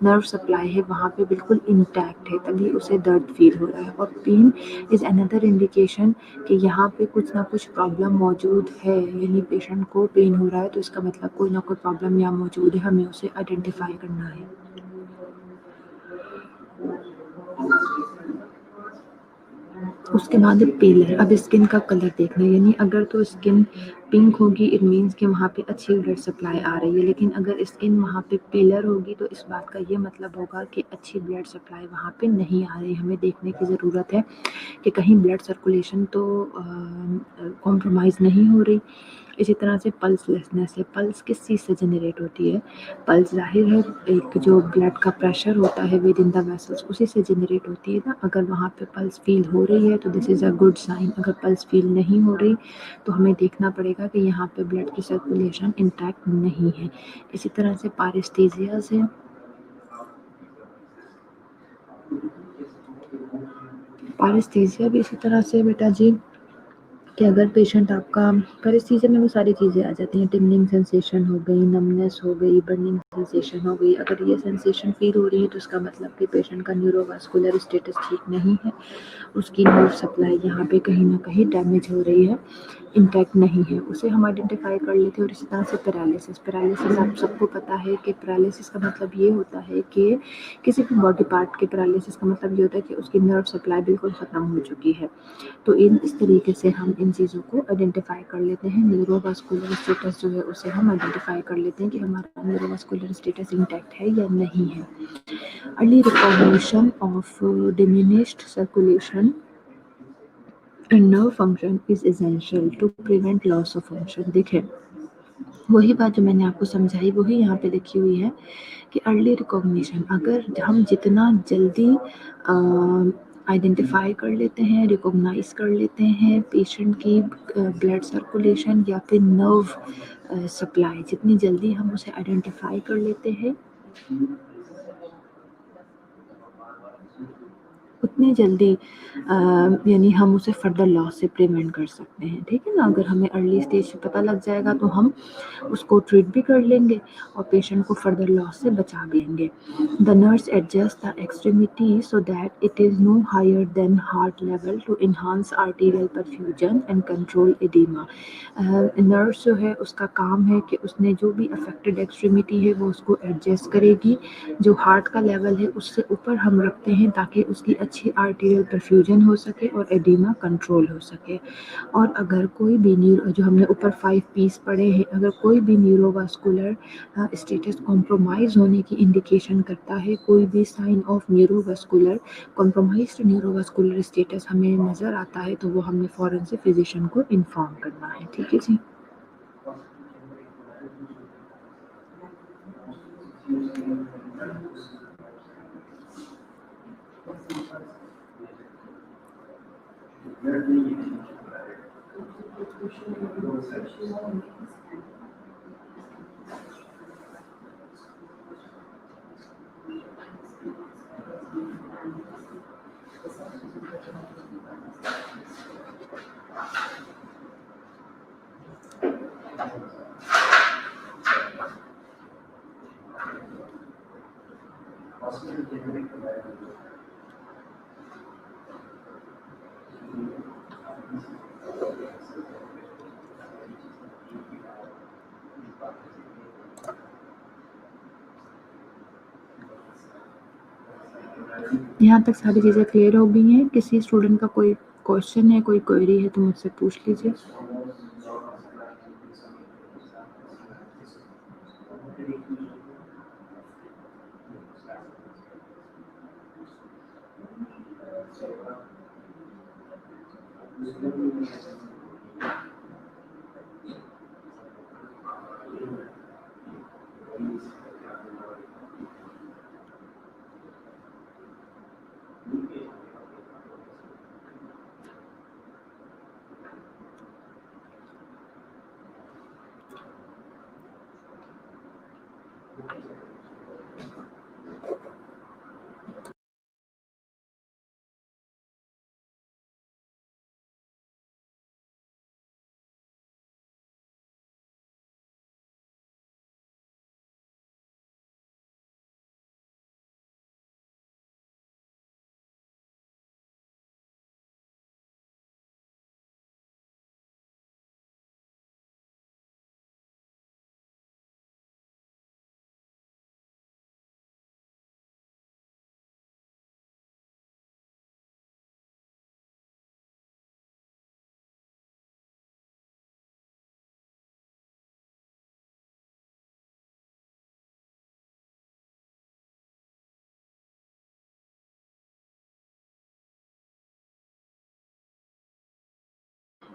नर्व सप्लाई है वहाँ पे बिल्कुल इंटैक्ट है, तभी उसे दर्द फील हो रहा है। और पेन इज़ अनदर इंडिकेशन कि यहाँ पे कुछ ना कुछ प्रॉब्लम मौजूद है, यानी पेशेंट को पेन हो रहा है तो इसका मतलब कोई ना कोई प्रॉब्लम यहाँ मौजूद है, हमें उसे आइडेंटिफाई करना है। उसके बाद पेलर, अब स्किन का कलर देखना है, यानी अगर तो स्किन पिंक होगी इट मीन्स कि वहाँ पे अच्छी ब्लड सप्लाई आ रही है, लेकिन अगर स्किन वहाँ पे पेलर होगी तो इस बात का ये मतलब होगा कि अच्छी ब्लड सप्लाई वहाँ पे नहीं आ रही। हमें देखने की ज़रूरत है कि कहीं ब्लड सर्कुलेशन तो कॉम्प्रोमाइज़ नहीं हो रही। इसी तरह से पल्सलेसनेस है, पल्स किस चीज़ से जनरेट होती है? पल्स ज़ाहिर है एक जो ब्लड का प्रेशर होता है विद इन द वेसल्स, उसी से जनरेट होती है ना। अगर वहाँ पे पल्स फील हो रही है तो this is a good sign. अगर पल्स फील नहीं हो रही तो हमें देखना पड़ेगा कि यहाँ पे ब्लड की सर्कुलेशन इंटैक्ट नहीं है। इसी तरह से पारेस्थीजियाज है, पारेस्थीजिया भी इसी तरह से बेटा जी कि अगर पेशेंट आपका पैरेस्थीसिया में वो सारी चीज़ें आ जाती हैं, टिंगलिंग सेंसेशन हो गई, नमनेस हो गई, बर्निंग सेंसेशन हो गई। अगर ये सेंसेशन फील हो रही है तो इसका मतलब कि पेशेंट का न्यूरोवास्कुलर स्टेटस ठीक नहीं है, उसकी नर्व सप्लाई यहाँ पे कहीं ना कहीं डैमेज हो रही है। इंटैक्ट नहीं है, उसे हम आइडेंटिफाई कर लेते हैं। और इसी तरह से पैरालिसिस आप सबको पता है कि पैरालिसिस का मतलब ये होता है कि किसी भी बॉडी पार्ट के पैरालिसिस का मतलब ये होता है कि उसकी नर्व सप्लाई बिल्कुल ख़त्म हो चुकी है। तो इस तरीके से हम इन चीज़ों को आइडेंटिफाई कर लेते हैं। न्यूरोवास्कुलर स्टेटस जो है उसे हम आइडेंटिफाई कर लेते हैं कि हमारा न्यूरोवास्कुलर स्टेटस इंटैक्ट है या नहीं है। Early recognition of diminished circulation and nerve function is essential to prevent loss of function. देखें, वही बात जो मैंने आपको समझाई वही यहाँ पे लिखी हुई है कि अर्ली रिकॉग्निशन, अगर हम जितना जल्दी आइडेंटिफाई कर लेते हैं, रिकॉग्नाइज कर लेते हैं पेशेंट की ब्लड सर्कुलेशन या फिर नर्व सप्लाई, जितनी जल्दी हम उसे आइडेंटिफाई कर लेते हैं उतनी जल्दी यानी हम उसे फर्दर लॉस से प्रिवेंट कर सकते हैं। ठीक है ना, अगर हमें अर्ली स्टेज पे पता लग जाएगा तो हम उसको ट्रीट भी कर लेंगे और पेशेंट को फर्दर लॉस से बचा भी लेंगे। The nurse adjust the extremity so that it is no higher than heart level to enhance arterial perfusion and control oedema. Nurse जो है उसका काम है कि उसने जो भी अफेक्टेड एक्सट्रीमिटी है वो उसको एडजस्ट करेगी, जो हार्ट का लेवल है उससे ऊपर हम रखते हैं ताकि उसकी अच्छी आर्टीरियल परफ्यूजन हो सके और एडिमा कंट्रोल हो सके। और अगर कोई भी न्यूरो, जो हमने ऊपर 5 पीस पढ़े हैं, अगर कोई भी न्यूरोवास्कुलर स्टेटस कॉम्प्रोमाइज़ होने की इंडिकेशन करता है, कोई भी sign of neurovascular compromised neurovascular status हमें नज़र आता है तो वो हमने फ़ौरन से फिजिशियन को इन्फॉर्म करना है। ठीक है जी। यहाँ तक सारी चीज़ें क्लियर हो गई हैं। किसी स्टूडेंट का कोई क्वेश्चन है, कोई क्वेरी है तो मुझसे पूछ लीजिए।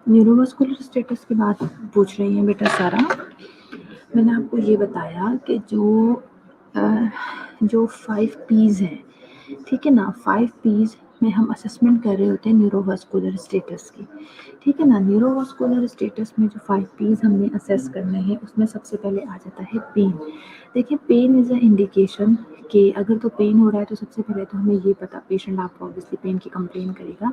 न्यूरोवास्कुलर स्टेटस की बात पूछ रही हैं बेटा सारा। मैंने आपको ये बताया कि जो 5 पीज़ हैं, ठीक है ना, 5 पीज़ में हम असेसमेंट कर रहे होते हैं न्यूरोवास्कुलर स्टेटस की। ठीक है ना, न्यूरोवास्कुलर स्टेटस में जो 5 पीज़ हमने असेस करने हैं उसमें सबसे पहले आ जाता है पेन। देखिए, पेन इज़ अ इंडिकेशन कि अगर तो पेन हो रहा है तो सबसे पहले तो हमें ये पता, पेशेंट आपको ऑब्वियसली पेन की कंप्लेन करेगा।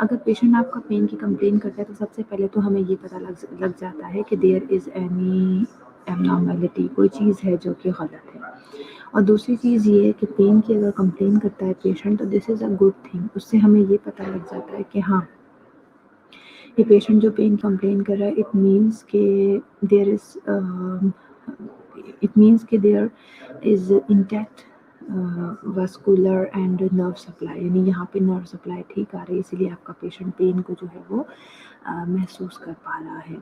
अगर पेशेंट आपका पेन की कंप्लेन करता है तो सबसे पहले तो हमें ये पता लग जाता है कि देयर इज़ एनी एबनॉर्मैलिटी, कोई चीज़ है जो कि गलत है। और दूसरी चीज़ ये है कि पेन की अगर कंप्लेन करता है पेशेंट तो this is a good thing, उससे हमें ये पता लग जाता है कि हाँ, ये पेशेंट जो पेन कंप्लेन कर रहा है, इट मीन्स के there is intact vascular and nerve supply, यानी यहाँ पे नर्व सप्लाई ठीक आ रही है, इसीलिए आपका पेशेंट पेन को जो है वो महसूस कर पा रहा है।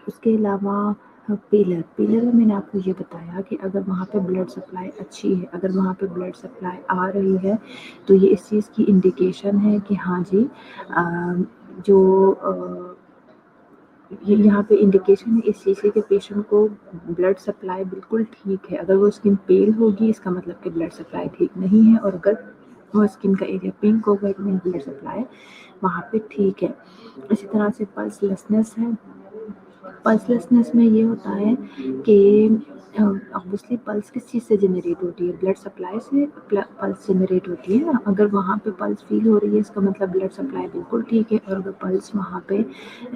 उसके अलावा पेलर में मैंने आपको ये बताया कि अगर वहाँ पे ब्लड सप्लाई अच्छी है, अगर वहाँ पे ब्लड सप्लाई आ रही है, तो ये इस चीज़ की इंडिकेशन है कि हाँ जी, ये यहाँ पे इंडिकेशन है इस चीज़ के पेशेंट को ब्लड सप्लाई बिल्कुल ठीक है। अगर वो स्किन पेल होगी, इसका मतलब कि ब्लड सप्लाई ठीक नहीं है, और अगर वो स्किन का एरिया पिंक होगा, इट मीन ब्लड सप्लाई वहाँ पे ठीक है। इसी तरह से पल्सलेसनेस है। पल्सलेसनेस में ये होता है कि ऑब्वियसली पल्स किस चीज़ से जनरेट होती है, ब्लड सप्लाई से पल्स जनरेट होती है ना। अगर वहाँ पे पल्स फील हो रही है, इसका मतलब ब्लड सप्लाई बिल्कुल ठीक है, और अगर पल्स वहाँ पे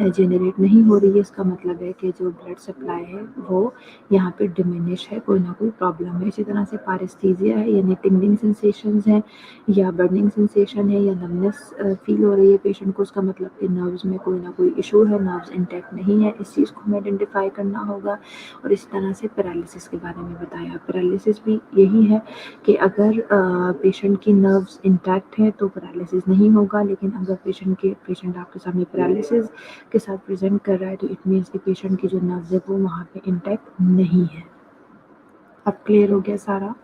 जनरेट नहीं हो रही है, इसका मतलब है कि जो ब्लड सप्लाई है वो यहाँ पे डिमिनिश है, कोई ना कोई प्रॉब्लम है। इसी तरह से पैरेस्थीसिया है, यानी टिंगलिंग सेंसेशंस हैं, या बर्निंग सेंसेशन है, या नमनेस फील हो रही है पेशेंट को, उसका मतलब कि नर्व्स में कोई ना कोई इशू है, नर्व्स इंटैक्ट नहीं है, इस चीज़ को हमें आइडेंटिफाई करना होगा। और इस तरह से पैरालिसिस के बारे में बताया। पैरालिसिस भी यही है कि अगर पेशेंट की नर्व्स इंटैक्ट है तो पैरालिसिस नहीं होगा, लेकिन अगर पेशेंट आपके सामने पैरालिसिस के साथ प्रेजेंट कर रहा है, तो इट मीन्स कि पेशेंट की जो नर्व्स है वो वहाँ पे इंटैक्ट नहीं है। अब क्लियर हो गया सारा?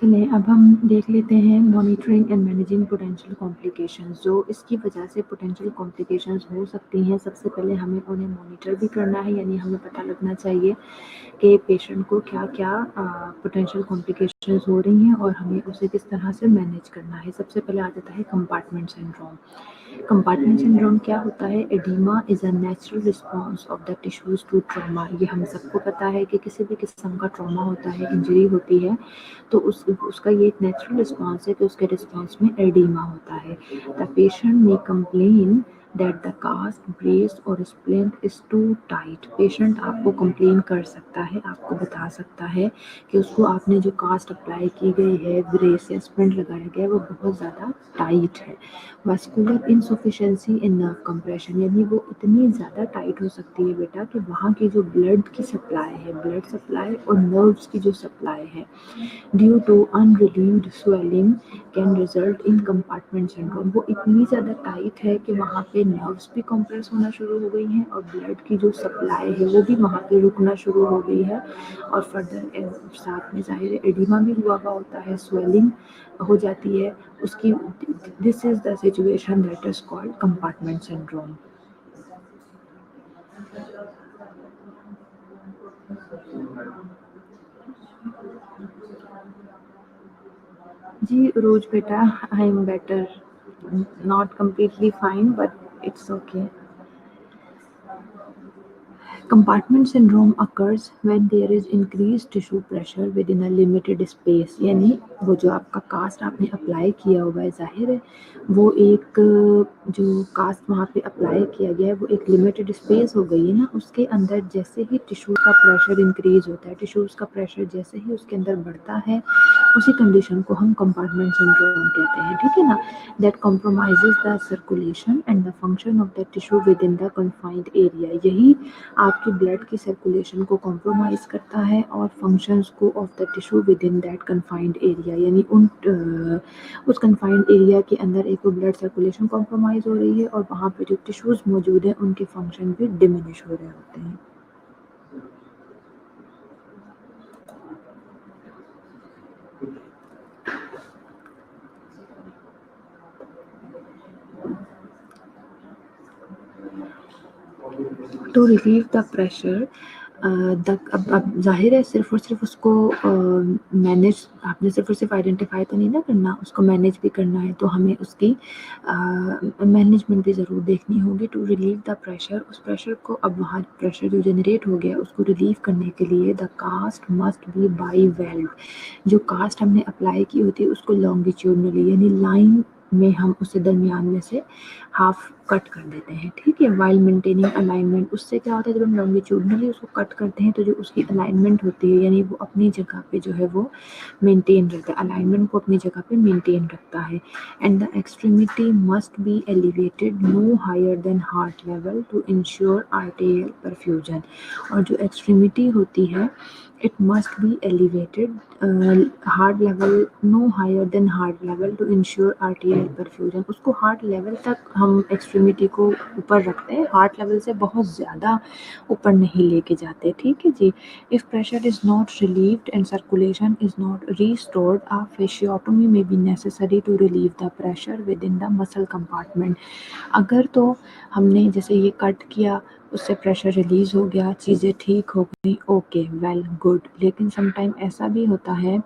चलिए अब हम देख लेते हैं monitoring and managing potential complications. जो इसकी वजह से पोटेंशियल कॉम्प्लिकेशंस हो सकती हैं, सबसे पहले हमें उन्हें मॉनिटर भी करना है, यानी हमें पता लगना चाहिए कि पेशेंट को क्या क्या पोटेंशियल कॉम्प्लिकेशंस हो रही हैं और हमें उसे किस तरह से मैनेज करना है। सबसे पहले आ जाता है कंपार्टमेंट सिंड्रोम। कंपार्टमेंट सिंड्रोम क्या होता है? Oedema is a natural response of the tissues to trauma. ये हम सबको पता है कि किसी भी किस्म का ट्रॉमा होता है, इंजरी होती है, तो उसका ये एक नेचुरल रिस्पॉन्स है कि उसके रिस्पॉन्स में एडिमा होता है। द पेशेंट में complain that the cast, brace और splint is too tight. Patient आपको कंप्लेन कर सकता है, आपको बता सकता है कि उसको आपने जो कास्ट अप्लाई की गई है, ब्रेस या स्प्लिंट लगाया गया है, वो बहुत ज़्यादा टाइट है। वास्कुलर इनसफिशिएंसी इन नर्व कंप्रेशन, यानी वो इतनी ज़्यादा टाइट हो सकती है बेटा कि वहाँ की जो ब्लड की सप्लाई है, ब्लड सप्लाई और नर्व्स की जो सप्लाई है, due to unrelieved swelling can result in compartment syndrome. वो इतनी ज़्यादा टाइट है कि वहाँ पे नर्व्स भी कंप्रेस होना शुरू हो गई हैं और ब्लड की जो सप्लाई है वो भी वहाँ पे रुकना शुरू हो गई है। और फर्दर साथ में ज़ाहिर है एडिमा भी हुआ होता है, स्वेलिंग हो जाती है उसकी। This is the situation that is called compartment syndrome. जी रोज बेटा, I am better, not completely fine but it's okay. Compartment syndrome occurs when there is increased tissue pressure within a limited space, यानी वो जो आपका cast आपने apply किया हुआ है, जाहिर है वो एक जो कास्ट वहाँ पे अप्लाई किया गया है वो एक लिमिटेड स्पेस हो गई है ना, उसके अंदर जैसे ही टिश्यू का प्रेशर इंक्रीज होता है, टिश्यूज़ का प्रेशर जैसे ही उसके अंदर बढ़ता है, उसी कंडीशन को हम कंपार्टमेंट सिंड्रोम कहते हैं, ठीक है ना। That compromises the circulation and the function of the tissue with in the confined area. यही आपकी ब्लड की सर्कुलेशन को कॉम्प्रोमाइज़ करता है और फंक्शंस को of the tissue with in that confined area, यानी उस कन्फाइंड एरिया के अंदर एक तो ब्लड सर्कुलेशन कॉम्प्रोमाइज़ हो रही है और वहाँ पे जो टिश्यूज़ मौजूद हैं उनके फंक्शन भी डिमिनिश हो रहे होते हैं। To relieve the pressure, अब ज़ाहिर है सिर्फ़ और सिर्फ़ उसको मैनेज आपने सिर्फ़ और सिर्फ़ आइडेंटिफ़ाई तो नहीं ना करना, उसको मैनेज भी करना है, तो हमें उसकी मैनेजमेंट भी ज़रूर देखनी होगी टू रिलीव द प्रेशर। उस प्रेशर को अब वहाँ प्रेशर जो जनरेट हो गया उसको रिलीव करने के लिए द कास्ट मस्ट बी बाईवेल्ड। जो कास्ट हमने अप्लाई की होती है उसको लॉन्गिट्यूडनली यानी लाइन में हम उसे दरमियान में से हाफ कट कर देते हैं, ठीक है, वाइल मेंटेनिंग अलाइनमेंट। उससे क्या होता है जब हम लॉन्गिट्यूडनली उसको कट करते हैं तो जो उसकी अलाइनमेंट होती है यानी वो अपनी जगह पे जो है वो मेंटेन रहता है, अलाइनमेंट को अपनी जगह पे मेंटेन रखता है। And the extremity must be elevated no higher than heart level to ensure arterial perfusion. और जो एक्सट्रीमिटी होती है it must be elevated heart level no higher than heart level to ensure arterial perfusion। उसको heart level तक हम extremity को ऊपर रखते हैं, हार्ट लेवल से बहुत ज़्यादा ऊपर नहीं लेके जाते, ठीक है जी। If pressure is not relieved and circulation is not restored a fasciotomy may be necessary to relieve the pressure within the muscle compartment। अगर तो हमने जैसे ये कट किया उससे प्रेशर रिलीज़ हो गया, चीज़ें ठीक हो गई, ओके वेल गुड। लेकिन सम टाइम ऐसा भी होता है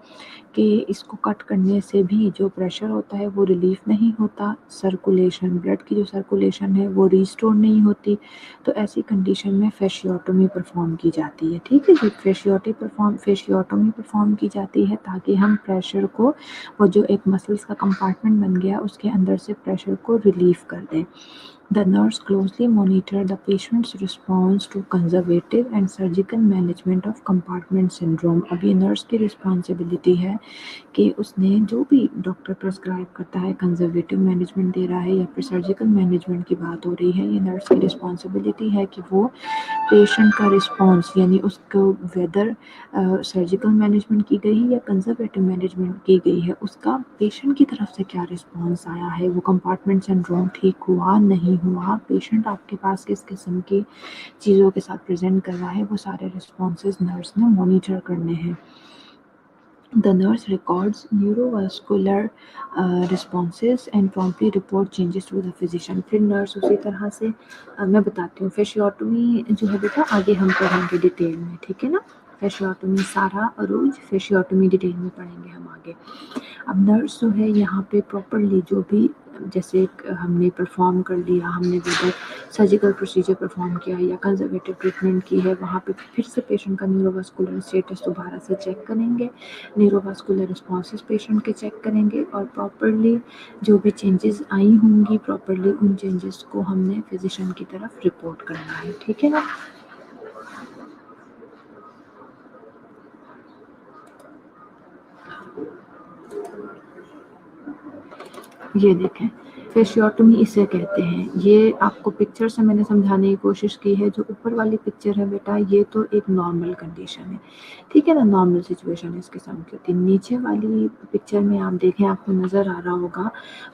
कि इसको कट करने से भी जो प्रेशर होता है वो रिलीफ नहीं होता, सर्कुलेशन ब्लड की जो सर्कुलेशन है वो रिस्टोर नहीं होती। तो ऐसी कंडीशन में फैशियोटोमी परफॉर्म की जाती है, ठीक है जी। फैशियोटोमी परफॉर्म की जाती है ताकि हम प्रेशर को वो जो एक मसल्स का कंपार्टमेंट बन गया उसके अंदर से प्रेशर को रिलीव कर दें। The nurse closely monitored the patient's response to conservative and surgical management of compartment syndrome। अब ये नर्स की रिस्पॉन्सिबिलिटी है कि उसने जो भी डॉक्टर प्रेस्क्राइब करता है कंजर्वेटिव मैनेजमेंट दे रहा है या फिर सर्जिकल मैनेजमेंट की बात हो रही है, ये नर्स की रिस्पॉन्सिबिलिटी है कि वो पेशेंट का रिस्पॉन्स यानी उसको वेदर सर्जिकल मैनेजमेंट की गई या कंजर्वेटिव मैनेजमेंट की गई है उसका पेशेंट की तरफ से क्या रिस्पॉन्स आया है, वो कंपार्टमेंट सिंड्रोम ठीक हुआ नहीं हुआ, पेशेंट आपके पास किस किस्म की चीज़ों के साथ प्रेजेंट कर रहा है, वो सारे रिस्पॉन्सेज नर्स ने मॉनिटर करने हैं। The nurse records neurovascular responses and promptly report changes to the physician। फिर नर्स उसी तरह से मैं बताती हूँ फैशियोटोमी जो है बेटा आगे हम पढ़ेंगे डिटेल में, ठीक है ना। फैशियोटोमी सारा अरूज फैशियोटोमी डिटेल में पढ़ेंगे हम आगे। अब नर्स जो है यहाँ पे प्रॉपरली जो भी जैसे हमने परफॉर्म कर लिया, हमने जो सर्जिकल प्रोसीजर परफॉर्म किया या कंजर्वेटिव ट्रीटमेंट की है, वहाँ पे फिर से पेशेंट का न्यूरोवास्कुलर स्टेटस दोबारा से चेक करेंगे, न्यूरोवास्कुलर रिस्पॉन्सेस पेशेंट के चेक करेंगे और प्रॉपरली जो भी चेंजेस आई होंगी प्रॉपरली उन चेंजेस को हमने फिजिशियन की तरफ रिपोर्ट करना है, ठीक है ना। ये देखें फैशियोटोमी इसे कहते हैं। ये आपको पिक्चर से मैंने समझाने की कोशिश की है। जो ऊपर वाली पिक्चर है बेटा ये तो एक नॉर्मल कंडीशन है, ठीक है ना, नॉर्मल सिचुएशन इस किस्म की होती है। नीचे वाली पिक्चर में आप देखें आपको नज़र आ रहा होगा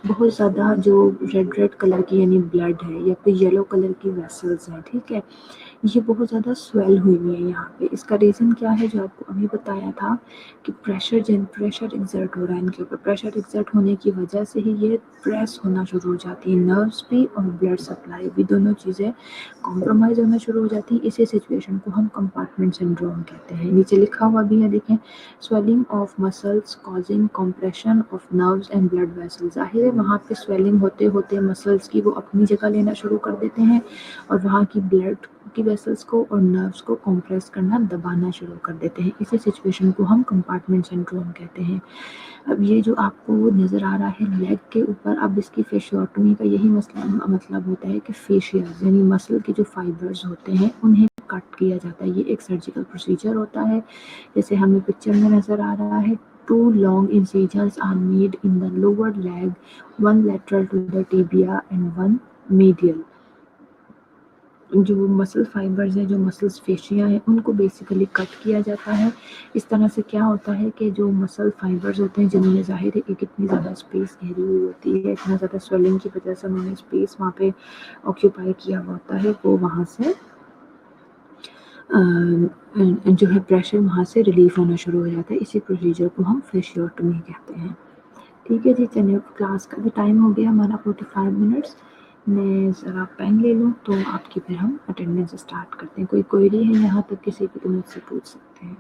बहुत ज़्यादा जो रेड रेड कलर की यानी ब्लड है या फिर येलो कलर की वेसल्स हैं, ठीक है। ये बहुत ज़्यादा स्वेल हुई हुई है यहाँ पे। इसका रीज़न क्या है जो आपको अभी बताया था कि प्रेशर एग्जर्ट हो रहा है इनके ऊपर। प्रेशर एग्जर्ट होने की वजह से ही ये प्रेस होना शुरू हो जाती है, नर्व्स भी और ब्लड सप्लाई भी दोनों चीज़ें कॉम्प्रोमाइज़ होना शुरू हो जाती है। इसी सिचुएशन को हम कंपार्टमेंट सिंड्रोम कहते हैं। नीचे लिखा हुआ भी है देखें, swelling of muscles causing compression of nerves and blood vessels. जाहिर है वहाँ पे स्वेलिंग होते होते मसल्स की वो अपनी जगह लेना शुरू कर देते हैं और वहाँ की ब्लड की वेसल्स को और नर्व्स को कंप्रेस करना दबाना शुरू कर देते हैं। इसी सिचुएशन को हम कंपार्टमेंट सिंड्रोम कहते हैं। अब ये जो आपको नज़र आ रहा है लेग के ऊपर, अब इसकी फैशियोटोमी का यही मसला मतलब होता है कि फेशियल्स यानी मसल के जो फाइबर्स होते हैं उन्हें कट किया जाता है। ये एक सर्जिकल प्रोसीजर होता है जैसे हमें पिक्चर में नज़र आ रहा है। Two long incisions are made in the lower leg, one lateral to the tibia and one medial। जो मसल फाइबर्स हैं, जो मसल्स फेशियाँ हैं, उनको बेसिकली कट किया जाता है। इस तरह से क्या होता है कि जो मसल फाइबर्स होते हैं जिनमें ज़ाहिर है एक इतनी ज़्यादा स्पेस घेरी हुई होती है, इतना ज़्यादा स्वेलिंग की वजह से उन्होंने स्पेस वहाँ पे ऑक्यूपाई किया हुआ होता है, वो वहाँ से जो है प्रेशर वहाँ से रिलीफ होना शुरू हो जाता है। इसी प्रोसीजर को हम फैशियोटोमी कहते हैं, ठीक है जी। चलिए क्लास का भी टाइम हो गया हमारा 45 मिनट्स। मैं ज़रा पेन ले लूँ तो आपकी फिर हम अटेंडेंस स्टार्ट करते हैं। कोई क्वेरी है यहाँ तक किसी की तो मुझसे पूछ सकते हैं।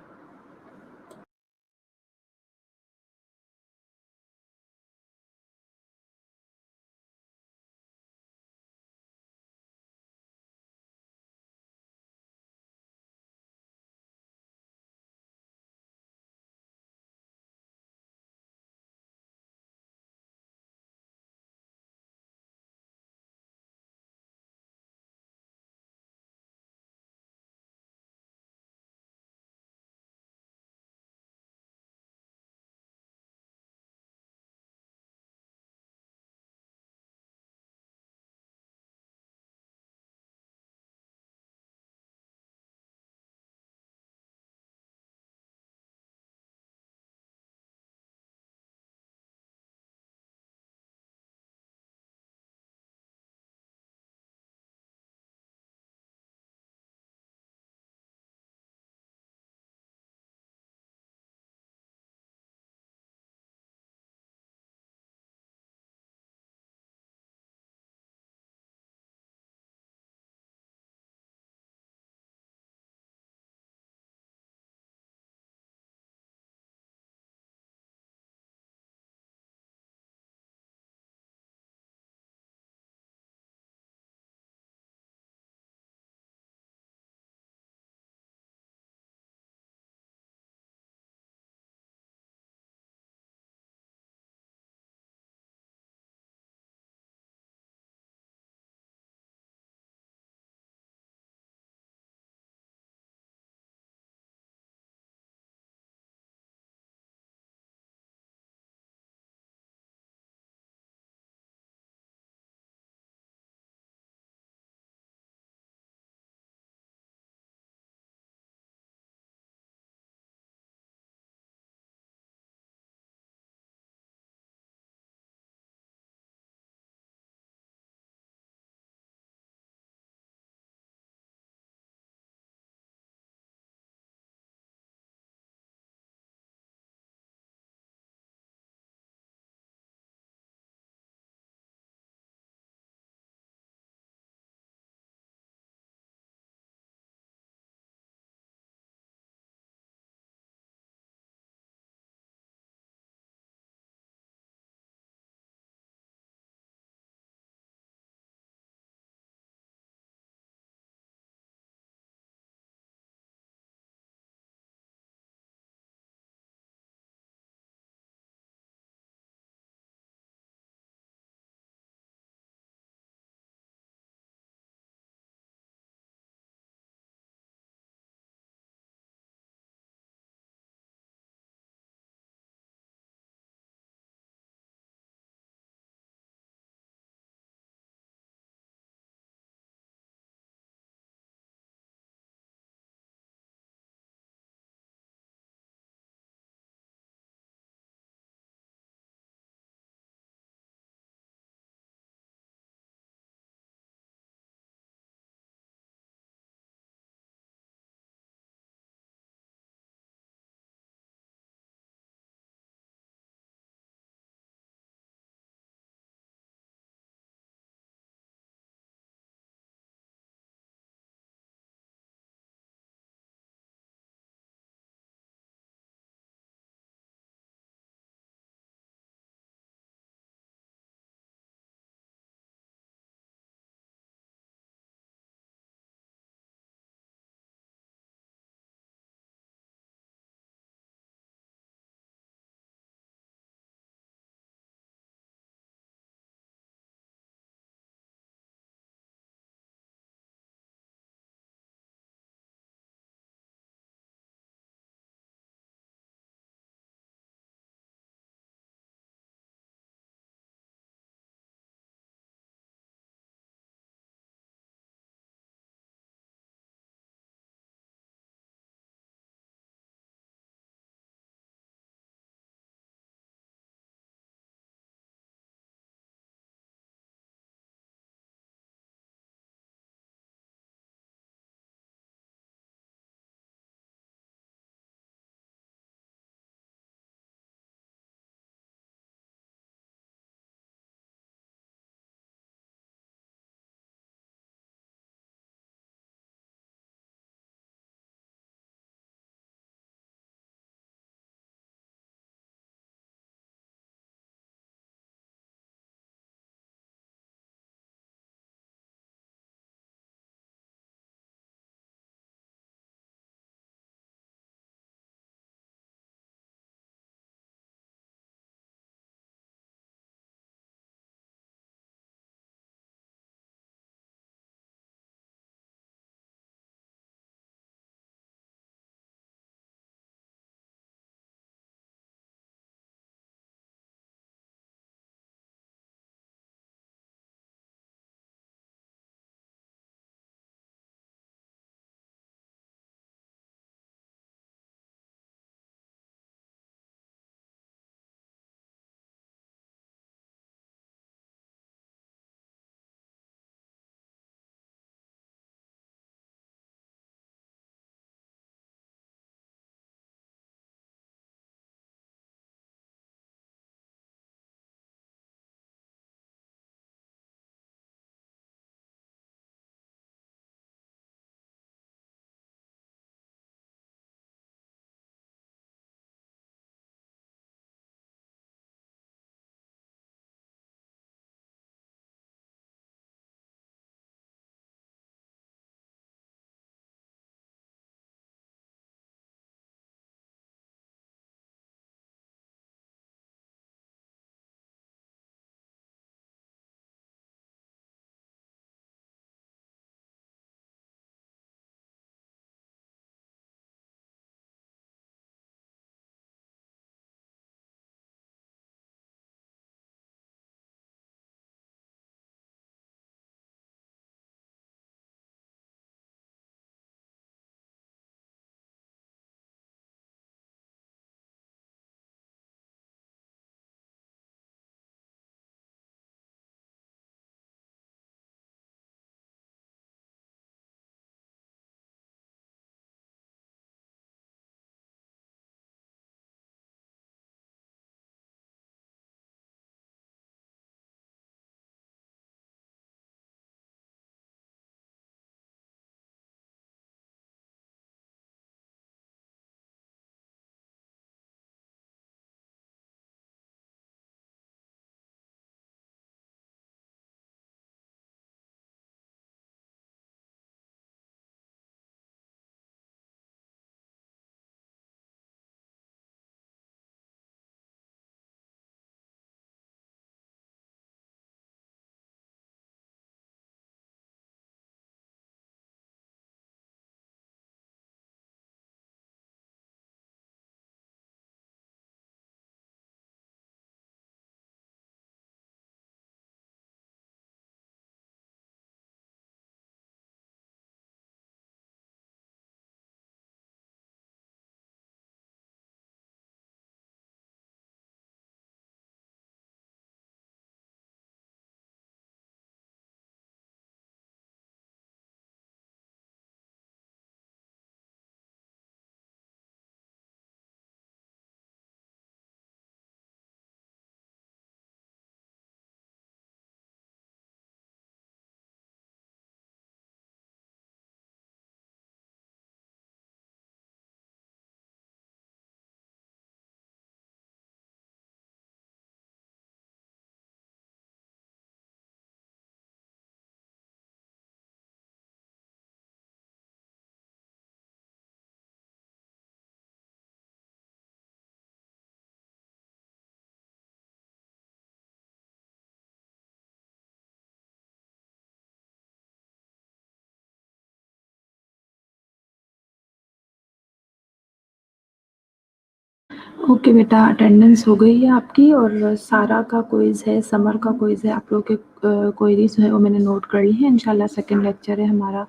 ओके बेटा, अटेंडेंस हो गई है आपकी और सारा का क्विज़ है, समर का क्विज़ है, आप लोग के क्वेरीज़ हैं वो मैंने नोट कर ली हैं। इंशाल्लाह सेकंड लेक्चर है हमारा,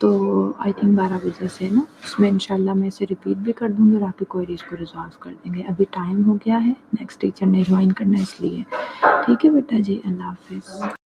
तो आई थिंक 12 बजे से है ना, उसमें इंशाल्लाह मैं इसे रिपीट भी कर दूँगी और आपकी क्वेरीज़ को रिज़ॉल्व कर देंगे। अभी टाइम हो गया है, नेक्स्ट टीचर ने जॉइन करना है इसलिए। ठीक है बेटा जी, अल्लाह हाफ़िज़।